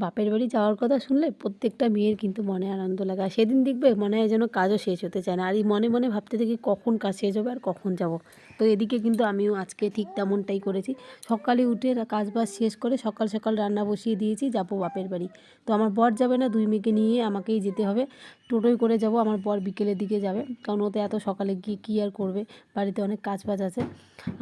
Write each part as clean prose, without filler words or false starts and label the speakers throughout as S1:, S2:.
S1: বাপের বাড়ি যাওয়ার কথা শুনলে প্রত্যেকটা মেয়ের কিন্তু মনে আনন্দ লাগে, আর সেদিন দেখবে মনে হয় যেন কাজও শেষ হতে চায় না, আর এই মনে মনে ভাবতে থাকি কখন কাজ শেষ হবে আর কখন যাব। তো এদিকে কিন্তু আমিও আজকে ঠিক তেমনটাই করেছি। সকালে উঠে কাজ বাজ শেষ করে সকাল সকাল রান্না বসিয়ে দিয়েছি, যাবো বাপের বাড়ি। তো আমার বর যাবে না, দুই মেয়েকে নিয়ে আমাকেই যেতে হবে। টোটোয় করে যাব, আমার বর বিকেলের দিকে যাবে, কারণ ওতে এত সকালে গিয়ে কী আর করবে, বাড়িতে অনেক কাজ বাজ আছে।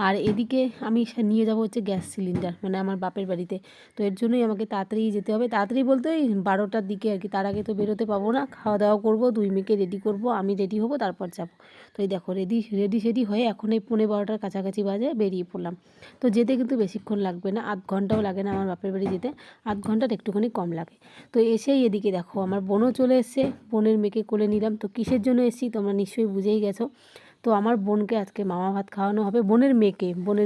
S1: আর এদিকে আমি নিয়ে যাব হচ্ছে গ্যাস সিলিন্ডার, মানে আমার বাপের বাড়িতে। তো এর জন্যই আমাকে তাড়াতাড়ি যেতে হবে, তাড়াতাড়ি বলতে ওই 12টার দিকে আর কি, তার আগে তো বেরোতে পাবো না। খাওয়া দাওয়া করবো, দুই মেয়েকে রেডি করব, আমি রেডি হব, তারপর যাব। তো এই দেখো রেডি হয়ে এখন এই 11:15 কাছাকাছি বাজে বেরিয়ে পড়লাম। তো যেতে কিন্তু বেশিক্ষণ লাগবে না, আধ ঘন্টাও লাগে না আমার বাপের বাড়ি যেতে, আধ ঘন্টার একটুখানি কম লাগে। তো এসেই এদিকে দেখো আমার বোনও চলে এসছে, বোনের মেয়েকে কোলে নিলাম। তো কিসের জন্য এসেছি তোমরা নিশ্চয়ই বুঝেই গেছো। তো আমার বোনকে আজকে মামা ভাত খাওয়ানো হবে, বোনের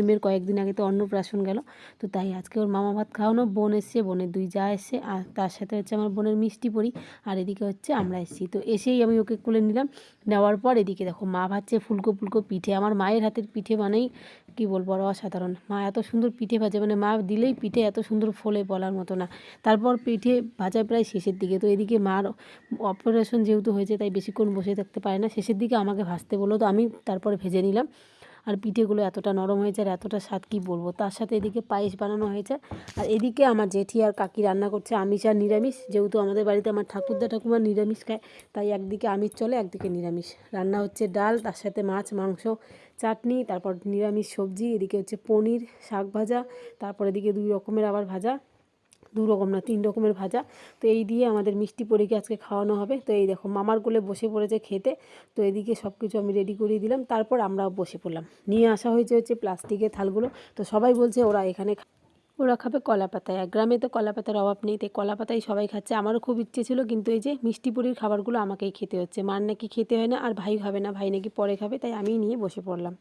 S1: মেয়ের কয়েকদিন আগে তো অন্নপ্রাশন গেল। তো তাই আজকে ওর মামা ভাত খাওয়ানো, বোন এসছে, বোনের দুই যা এসছে, আর তার সাথে হচ্ছে আমার বোনের মিষ্টি পরি, আর এদিকে হচ্ছে আমরা এসেছি। তো এসেই আমি ওকে কোলে নিলাম, নেওয়ার পর এদিকে দেখো মা ভাজছে ফুলকো ফুলকো পিঠে। আমার মায়ের হাতের পিঠে মানেই কী বলবো, আর অসাধারণ। মা এত সুন্দর পিঠে ভাজে, মানে মা দিলেই পিঠে এত সুন্দর ফোলে বলার মতো না। তারপর পিঠে ভাজা প্রায় শেষের দিকে। তো এদিকে মার অপারেশন যেহেতু হয়েছে তাই বেশিক্ষণ বসে থাকতে পারে না, শেষের দিকে আমাকে ভাজতে বললো, তো আমি তারপরে ভেজে নিলাম। আর পিঠেগুলো এতটা নরম হয়েছে আর এতটা স্বাদ কী বলবো। তার সাথে এদিকে পায়েস বানানো হয়েছে, আর এদিকে আমার জেঠি আর কাকি রান্না করছে আমিষ আর নিরামিষ। যেহেতু আমাদের বাড়িতে আমার ঠাকুরদা ঠাকুমা নিরামিষ খায়, তাই একদিকে আমিষ চলে, একদিকে নিরামিষ। রান্না হচ্ছে ডাল, তার সাথে মাছ মাংস চাটনি, তারপর নিরামিষ সবজি, এদিকে হচ্ছে পনির শাক ভাজা, তারপর এদিকে 2 রকমের আবার ভাজা, 2 রকম না 3 রকমের ভাজা। তো এই দিয়ে আমাদের মিষ্টি পরীকে আজকে খাওয়ানো হবে। তো এই দেখো মামার কোলে বসে পড়েছে খেতে। তো এদিকে সব কিছু আমি রেডি করিয়ে দিলাম, তারপর আমরাও বসে পড়লাম। নিয়ে আসা হচ্ছে প্লাস্টিকের থালগুলো। তো সবাই বলছে ওরা খাবে কলা পাতায়, আর গ্রামে তো কলা পাতার অভাব নেই, তাই কলা পাতাই সবাই খাচ্ছে। আমারও খুব ইচ্ছে ছিল, কিন্তু এই যে মিষ্টি পুরির খাবারগুলো আমাকেই খেতে হচ্ছে, মার নাকি খেতে হয় না, আর ভাই খাবে না, ভাই নাকি পরে খাবে, তাই আমিই নিয়ে বসে পড়লাম।